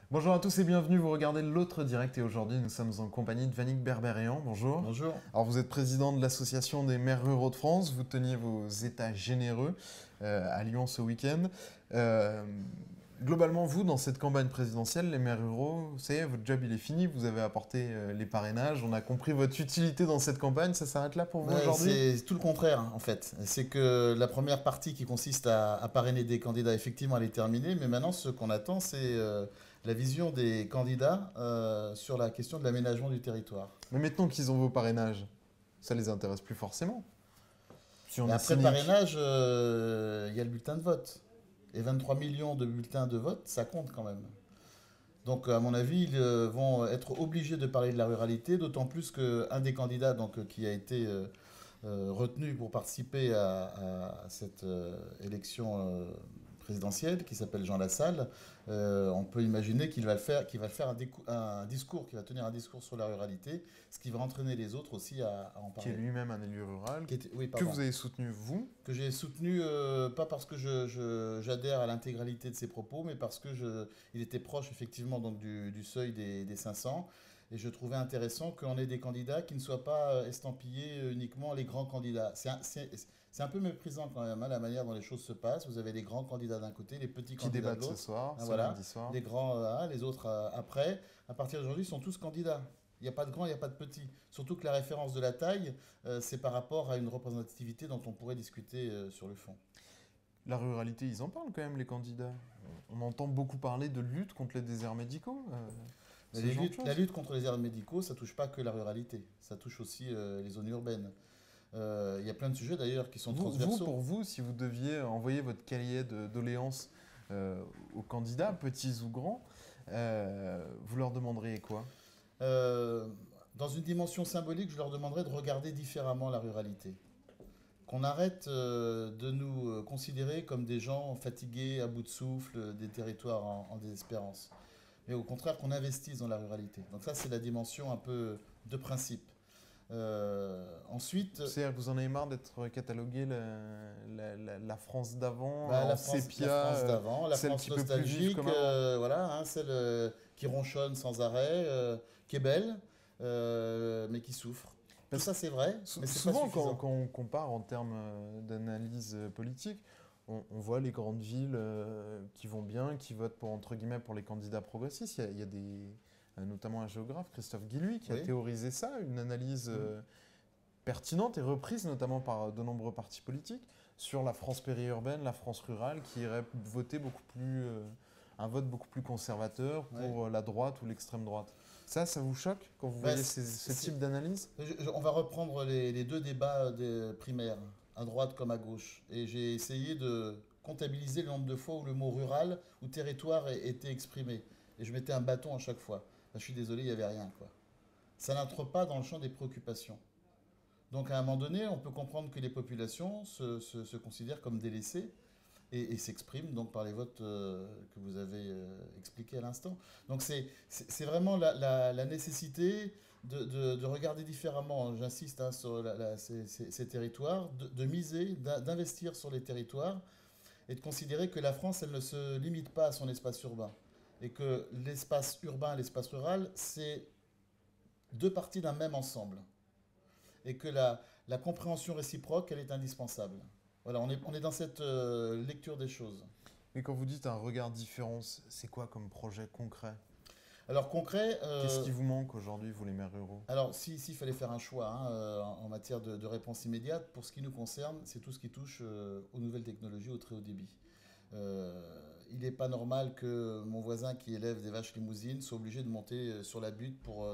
Bonjour à tous et bienvenue, vous regardez l'autre direct et aujourd'hui nous sommes en compagnie de Vanik Berberian, bonjour. Bonjour. Alors vous êtes président de l'association des maires ruraux de France, vous teniez vos états généreux à Lyon ce week-end. Euh, Globalement vous, dans cette campagne présidentielle, les maires ruraux, ça y est, votre job il est fini, vous avez apporté les parrainages, on a compris votre utilité dans cette campagne, ça s'arrête là pour vous aujourd'hui? C'est tout le contraire en fait. C'est que la première partie qui consiste à parrainer des candidats, effectivement, elle est terminée. Mais maintenant, ce qu'on attend, c'est la vision des candidats sur la question de l'aménagement du territoire. Mais maintenant qu'ils ont vos parrainages, ça les intéresse plus forcément. Si on Et est après le cynique. parrainage, il y a le bulletin de vote. Et 23 millions de bulletins de vote, ça compte quand même. Donc, à mon avis, ils vont être obligés de parler de la ruralité, d'autant plus qu'un des candidats qui a été retenu pour participer à cette élection présidentielle, qui s'appelle Jean Lassalle, on peut imaginer qu'il va faire un discours, qu'il va tenir un discours sur la ruralité, ce qui va entraîner les autres aussi à en Qui est parler. lui-même un élu rural, Oui, que vous pardon. avez soutenu vous. Que j'ai soutenu, pas parce que j'adhère à l'intégralité de ses propos, mais parce que il était proche effectivement donc du seuil des 500. Et je trouvais intéressant qu'on ait des candidats qui ne soient pas estampillés uniquement les grands candidats. C'est un peu méprisant quand même, hein, la manière dont les choses se passent. Vous avez les grands candidats d'un côté, les petits Qui candidats de débattent ce l'autre. soir, Hein, ce voilà, lundi soir. les grands les autres après. À partir d'aujourd'hui, ils sont tous candidats. Il n'y a pas de grands, il n'y a pas de petits. Surtout que la référence de la taille, c'est par rapport à une représentativité dont on pourrait discuter sur le fond. La ruralité, ils en parlent quand même, les candidats. On entend beaucoup parler de lutte contre les déserts médicaux, Mais ce genre de la choses. lutte contre les erreurs médicaux, ça touche pas que la ruralité, ça touche aussi les zones urbaines. Il y a plein de sujets d'ailleurs qui sont transversaux. Pour vous, si vous deviez envoyer votre cahier de doléances aux candidats, petits ou grands, vous leur demanderiez quoi? Euh, Dans une dimension symbolique, je leur demanderais de regarder différemment la ruralité. Qu'on arrête de nous considérer comme des gens fatigués, à bout de souffle, des territoires en désespérance. Mais au contraire, qu'on investisse dans la ruralité. Donc ça, c'est la dimension un peu de principe. Ensuite, C'est-à-dire que vous en avez marre d'être catalogué la France d'avant, bah, en La sépia, France d'avant, la celle France qui peut plus vivre nostalgique, comme avant. voilà, hein, celle qui ronchonne sans arrêt, qui est belle, mais qui souffre. Tout Parce ça c'est vrai, mais c'est pas souvent, suffisant. quand on compare en termes d'analyse politique, on voit les grandes villes qui vont bien, qui votent pour, entre guillemets, pour les candidats progressistes. Il y a notamment un géographe, Christophe Guilluy, qui a Oui. théorisé ça, une analyse Mm. pertinente et reprise notamment par de nombreux partis politiques sur la France périurbaine, la France rurale, qui irait voter beaucoup plus, un vote beaucoup plus conservateur Ouais. pour la droite ou l'extrême droite. Ça vous choque quand vous Bah, voyez ce type d'analyse? on va reprendre les deux débats primaires, à droite comme à gauche. Et j'ai essayé de comptabiliser le nombre de fois où le mot rural ou territoire était exprimé. Et je mettais un bâton à chaque fois. Bah, je suis désolé, il n'y avait rien, quoi. Ça n'entre pas dans le champ des préoccupations. Donc à un moment donné, on peut comprendre que les populations se considèrent comme délaissées et s'expriment donc par les votes que vous avez expliqués à l'instant. Donc c'est vraiment la nécessité de regarder différemment, j'insiste, hein, sur ces territoires, de miser, d'investir sur les territoires et de considérer que la France, elle ne se limite pas à son espace urbain. Et que l'espace urbain et l'espace rural, c'est deux parties d'un même ensemble et que la compréhension réciproque, elle est indispensable. Voilà, on est dans cette lecture des choses. Mais quand vous dites un regard différent, c'est quoi comme projet concret? Alors concret, Qu'est-ce qui vous manque aujourd'hui, vous les maires ruraux? alors s'il fallait faire un choix hein, en matière de réponse immédiate, pour ce qui nous concerne, c'est tout ce qui touche aux nouvelles technologies, au très haut débit. Il n'est pas normal que mon voisin qui élève des vaches limousines soit obligé de monter sur la butte pour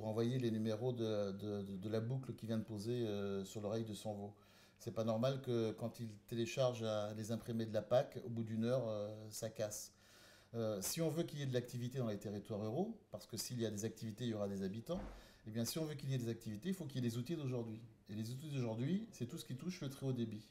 envoyer les numéros de la boucle qu'il vient de poser sur l'oreille de son veau. C'est pas normal que quand il télécharge les imprimés de la PAC, au bout d'une heure, ça casse. Si on veut qu'il y ait de l'activité dans les territoires ruraux, parce que s'il y a des activités, il y aura des habitants, eh bien si on veut qu'il y ait des activités, il faut qu'il y ait des outils d'aujourd'hui. Et les outils d'aujourd'hui, c'est tout ce qui touche le très haut débit.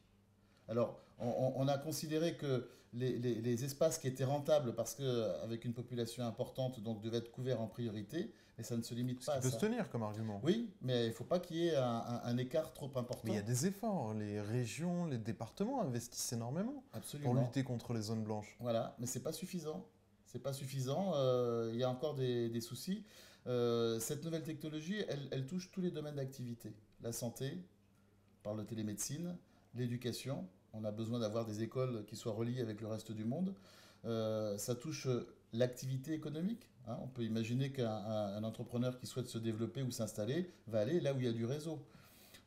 Alors, on a considéré que les espaces qui étaient rentables, parce qu'avec une population importante, donc devaient être couverts en priorité, mais ça ne se limite Ce pas qui à peut se ça. tenir comme argument. Oui, mais il ne faut pas qu'il y ait un écart trop Mais il y a important. des efforts. Les régions, les départements investissent énormément pour Absolument. lutter contre les zones blanches. Voilà, mais c'est pas suffisant. C'est pas suffisant, il y a encore des soucis. Cette nouvelle technologie, elle touche tous les domaines d'activité. La santé, par la télémédecine, l'éducation. On a besoin d'avoir des écoles qui soient reliées avec le reste du monde. Ça touche l'activité économique, hein. On peut imaginer qu'un entrepreneur qui souhaite se développer ou s'installer va aller là où il y a du réseau.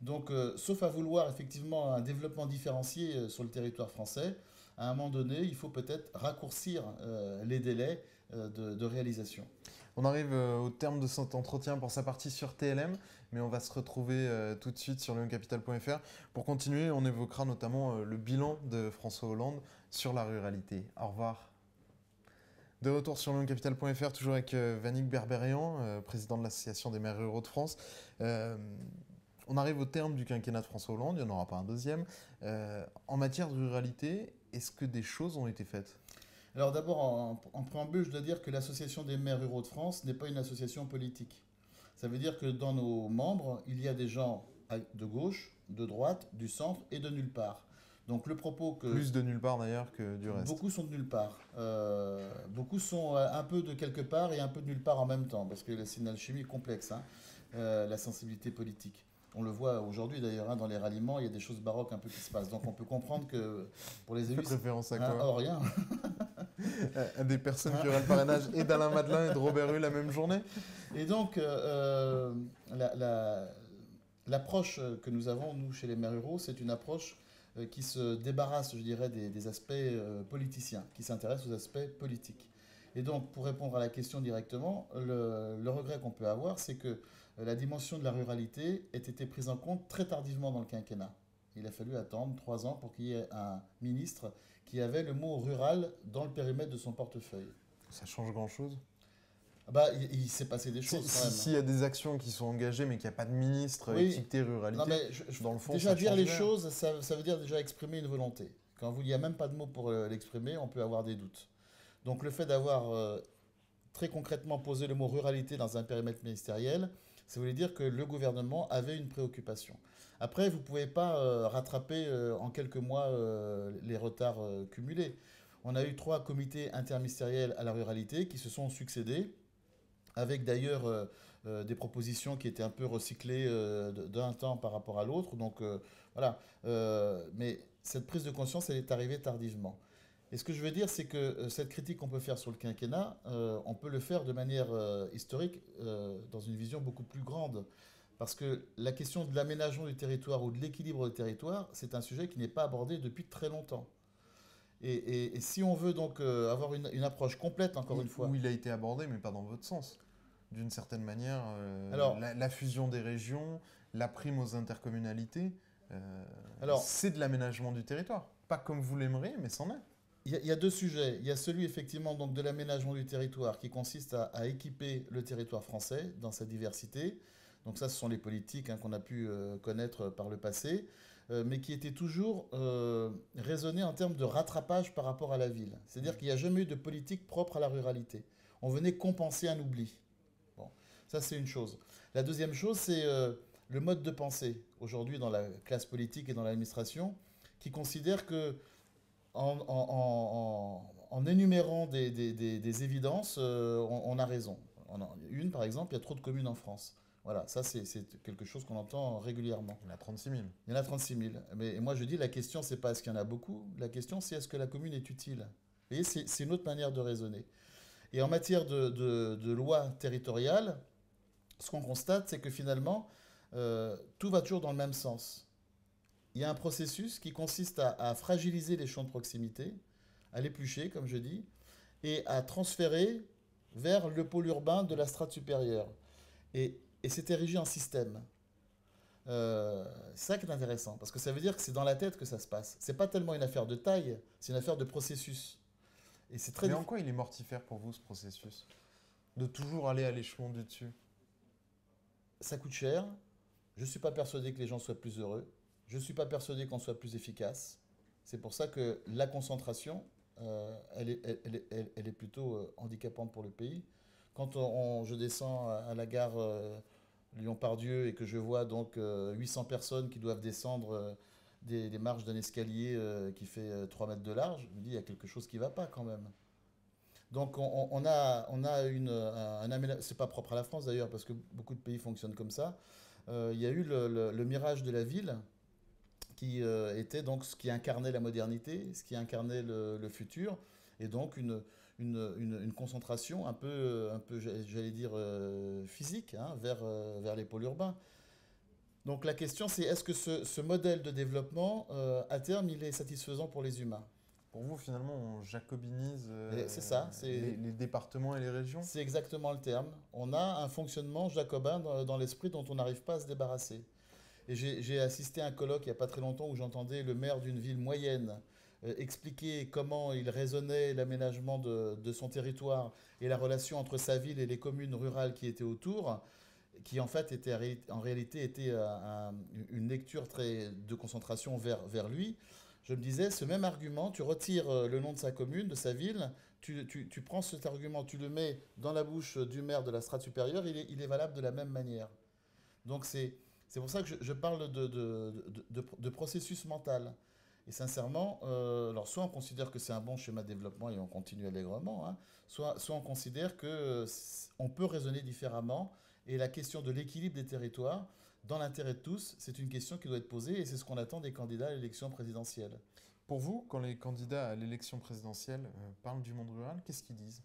Donc, sauf à vouloir effectivement un développement différencié sur le territoire français, à un moment donné, il faut peut-être raccourcir les délais de réalisation. On arrive au terme de cet entretien pour sa partie sur TLM, mais on va se retrouver tout de suite sur lioncapital.fr. Pour continuer, on évoquera notamment le bilan de François Hollande sur la ruralité. Au revoir. De retour sur lioncapital.fr, toujours avec Vannick Berberian, président de l'Association des maires ruraux de France. On arrive au terme du quinquennat de François Hollande, il n'y en aura pas un deuxième. En matière de ruralité, est-ce que des choses ont été faites ? Alors d'abord, en préambule, je dois dire que l'Association des maires ruraux de France n'est pas une association politique. Ça veut dire que dans nos membres, il y a des gens de gauche, de droite, du centre et de nulle part. Donc le propos que... Plus de nulle part d'ailleurs que du reste. Beaucoup sont de nulle part. Beaucoup sont un peu de quelque part et un peu de nulle part en même temps, parce que c'est une alchimie complexe, hein, la sensibilité politique. On le voit aujourd'hui d'ailleurs, hein, dans les ralliements, il y a des choses baroques un peu qui se passent. Donc on peut comprendre que pour les élus... Tu fais référence à quoi ? Oh, rien. À des personnes qui auraient le parrainage et d'Alain Madelin et de Robert Hue la même journée. Et donc, l'approche que nous avons, nous, chez les maires ruraux, c'est une approche qui se débarrasse, je dirais, des aspects politiciens, qui s'intéresse aux aspects politiques. Et donc, pour répondre à la question directement, le regret qu'on peut avoir, c'est que la dimension de la ruralité ait été prise en compte très tardivement dans le quinquennat. Il a fallu attendre 3 ans pour qu'il y ait un ministre qui avait le mot rural dans le périmètre de son portefeuille. Ça change grand-chose ? Bah, il s'est passé des choses quand même. S'il y a des actions qui sont engagées mais qu'il n'y a pas de ministre Oui. étiqueté ruralité, Non, mais dans le fond, déjà ça dire change les rien. choses, ça veut dire déjà exprimer une volonté. Quand il n'y a même pas de mots pour l'exprimer, on peut avoir des doutes. Donc le fait d'avoir très concrètement posé le mot ruralité dans un périmètre ministériel, ça voulait dire que le gouvernement avait une préoccupation. Après, vous ne pouvez pas rattraper en quelques mois les retards cumulés. On a eu 3 comités interministériels à la ruralité qui se sont succédés, avec d'ailleurs des propositions qui étaient un peu recyclées d'un temps par rapport à l'autre. Donc voilà. Mais cette prise de conscience, elle est arrivée tardivement. Et ce que je veux dire, c'est que cette critique qu'on peut faire sur le quinquennat, on peut le faire de manière historique, dans une vision beaucoup plus grande. Parce que la question de l'aménagement du territoire ou de l'équilibre du territoire, c'est un sujet qui n'est pas abordé depuis très longtemps. Et si on veut donc avoir une approche complète, encore une fois... Où il a été abordé, mais pas dans votre sens. D'une certaine manière, Alors, la fusion des régions, la prime aux intercommunalités, c'est de l'aménagement du territoire. Pas comme vous l'aimeriez, mais c'en est. Il y a 2 sujets. Il y a celui effectivement donc, de l'aménagement du territoire qui consiste à équiper le territoire français dans sa diversité. Donc ça, ce sont les politiques, hein, qu'on a pu connaître par le passé, mais qui étaient toujours raisonnées en termes de rattrapage par rapport à la ville. C'est-à-dire qu'il n'y a jamais eu de politique propre à la ruralité. On venait compenser un oubli. Bon, ça c'est une chose. La deuxième chose, c'est le mode de pensée aujourd'hui dans la classe politique et dans l'administration, qui considère que en énumérant des évidences, on a raison. Une, par exemple, il y a trop de communes en France. Voilà, ça c'est quelque chose qu'on entend régulièrement. Il y en a 36 000. Il y en a 36 000. Mais moi je dis, la question c'est pas est-ce qu'il y en a beaucoup, la question c'est est-ce que la commune est utile. Vous voyez, c'est une autre manière de raisonner. Et en matière de loi territoriale, ce qu'on constate, c'est que finalement, tout va toujours dans le même sens. Il y a un processus qui consiste à fragiliser les champs de proximité, à l'éplucher, comme je dis, et à transférer vers le pôle urbain de la strate supérieure. Et c'est érigé en système. C'est ça qui est intéressant, parce que ça veut dire que c'est dans la tête que ça se passe. C'est pas tellement une affaire de taille, c'est une affaire de processus. Et c'est très Mais en quoi il est mortifère pour vous, ce processus ? De toujours aller à l'échelon du dessus ? Ça coûte cher. Je ne suis pas persuadé que les gens soient plus heureux. Je ne suis pas persuadé qu'on soit plus efficace. C'est pour ça que la concentration, elle est plutôt handicapante pour le pays. Quand je descends à la gare Lyon-Pardieu et que je vois donc 800 personnes qui doivent descendre des marches d'un escalier qui fait 3 mètres de large, je me dis il y a quelque chose qui ne va pas quand même. Donc on a un aménagement, c'est pas propre à la France d'ailleurs, parce que beaucoup de pays fonctionnent comme ça. Il y a eu le mirage de la ville, qui était donc ce qui incarnait la modernité, ce qui incarnait le futur, et donc une concentration un peu j'allais dire, physique, hein, vers les pôles urbains. Donc la question c'est est-ce que ce modèle de développement, à terme, il est satisfaisant pour les humains? Pour vous, finalement, on jacobinise Et c'est ça, les départements et les régions? c'est exactement le terme. On a un fonctionnement jacobin dans l'esprit dont on n'arrive pas à se débarrasser. Et j'ai assisté à un colloque il n'y a pas très longtemps où j'entendais le maire d'une ville moyenne expliquer comment il raisonnait l'aménagement de son territoire et la relation entre sa ville et les communes rurales qui étaient autour, qui en fait était en réalité était une lecture très de concentration vers lui. Je me disais, ce même argument, tu retires le nom de sa commune, de sa ville, tu prends cet argument, tu le mets dans la bouche du maire de la strate supérieure, il est valable de la même manière. Donc c'est pour ça que je parle de processus mental. Et sincèrement, alors soit on considère que c'est un bon schéma de développement et on continue allègrement, hein, soit on considère que on peut raisonner différemment. Et la question de l'équilibre des territoires, dans l'intérêt de tous, c'est une question qui doit être posée et c'est ce qu'on attend des candidats à l'élection présidentielle. Pour vous, quand les candidats à l'élection présidentielle parlent du monde rural, qu'est-ce qu'ils disent?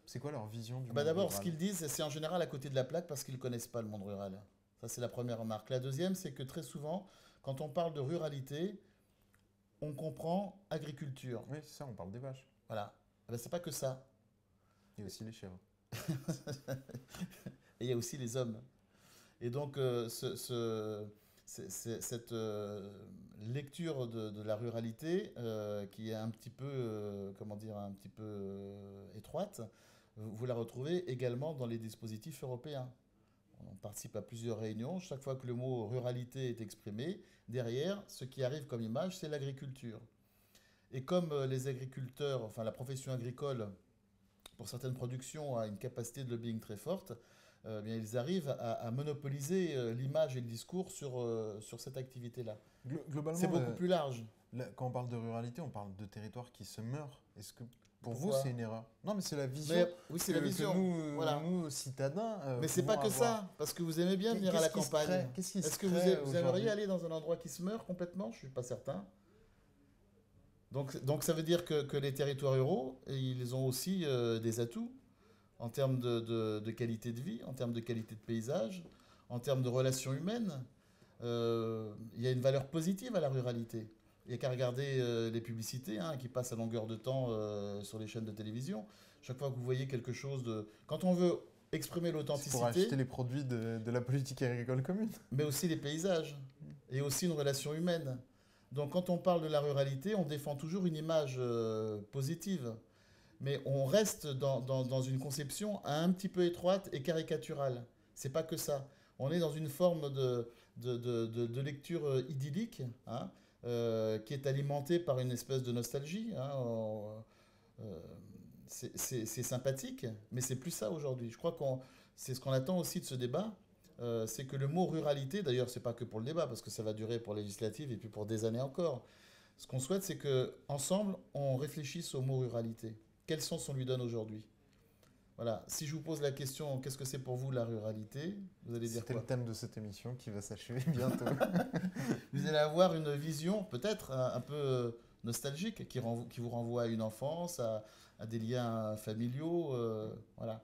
C'est quoi leur vision du Bah monde d'abord, ce rural? qu'ils disent, c'est en général à côté de la plaque parce qu'ils ne connaissent pas le monde rural. Ça, c'est la première remarque. La deuxième, c'est que très souvent, quand on parle de ruralité, on comprend agriculture. Oui, c'est ça, on parle des vaches. Voilà. Eh ben, c'est pas que ça. Et aussi les chèvres. Et il y a aussi les hommes. Et donc, cette lecture de la ruralité, qui est un petit peu, comment dire, un petit peu étroite, vous la retrouvez également dans les dispositifs européens. On participe à plusieurs réunions. Chaque fois que le mot ruralité est exprimé, derrière, ce qui arrive comme image, c'est l'agriculture. Et comme les agriculteurs, enfin la profession agricole, pour certaines productions, a une capacité de lobbying très forte, bien, ils arrivent à monopoliser l'image et le discours sur cette activité-là. Globalement, C'est beaucoup plus large. quand on parle de ruralité, on parle de territoires qui se meurent. Est-ce que pour vous, Pourquoi? c'est une erreur? Non, mais c'est la vision Mais oui, c'est la que vision. nous, Voilà. nous, citadins, Mais c'est pouvons pas que avoir. ça, parce que vous aimez bien venir à la Qu'est-ce qui se crée? campagne. Qu'est-ce qui se Est-ce que crée vous aujourd'hui? aimeriez aller dans un endroit qui se meurt complètement? Je suis pas certain. Donc ça veut dire que les territoires ruraux, ils ont aussi des atouts en termes de qualité de vie, en termes de qualité de paysage, en termes de relations humaines. Il y a une valeur positive à la ruralité. Il n'y a qu'à regarder les publicités, hein, qui passent à longueur de temps sur les chaînes de télévision. Chaque fois que vous voyez quelque chose de... Quand on veut exprimer C'est pour l'authenticité, acheter les produits de la politique agricole commune. mais aussi les paysages, et aussi une relation humaine. Donc quand on parle de la ruralité, on défend toujours une image positive, mais on reste dans une conception un petit peu étroite et caricaturale. C'est pas que ça. On est dans une forme de lecture idyllique, hein, qui est alimentée par une espèce de nostalgie, hein. Euh, c'est sympathique, mais c'est plus ça aujourd'hui. Je crois qu'on, c'est ce qu'on attend aussi de ce débat, c'est que le mot ruralité, d'ailleurs, c'est pas que pour le débat, parce que ça va durer pour les législatives et puis pour des années encore. Ce qu'on souhaite, c'est que ensemble, on réfléchisse au mot ruralité. Quel sens on lui donne aujourd'hui? Voilà. Si je vous pose la question, qu'est-ce que c'est pour vous la ruralité? Vous allez dire C'était quoi? le thème de cette émission qui va s'achever bientôt. Vous allez avoir une vision peut-être un peu nostalgique qui vous renvoie à une enfance, à des liens familiaux. Voilà.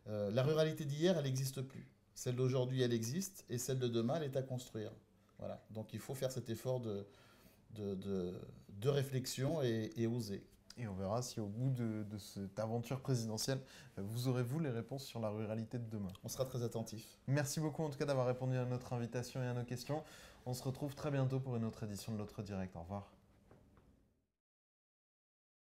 La ruralité d'hier, elle n'existe plus. Celle d'aujourd'hui, elle existe, et celle de demain, elle est à construire. Voilà. Donc il faut faire cet effort de réflexion et oser. Et on verra si au bout de cette aventure présidentielle, vous aurez, vous, les réponses sur la ruralité de demain. On sera très attentif. Merci beaucoup en tout cas d'avoir répondu à notre invitation et à nos questions. On se retrouve très bientôt pour une autre édition de l'Autre Direct. Au revoir.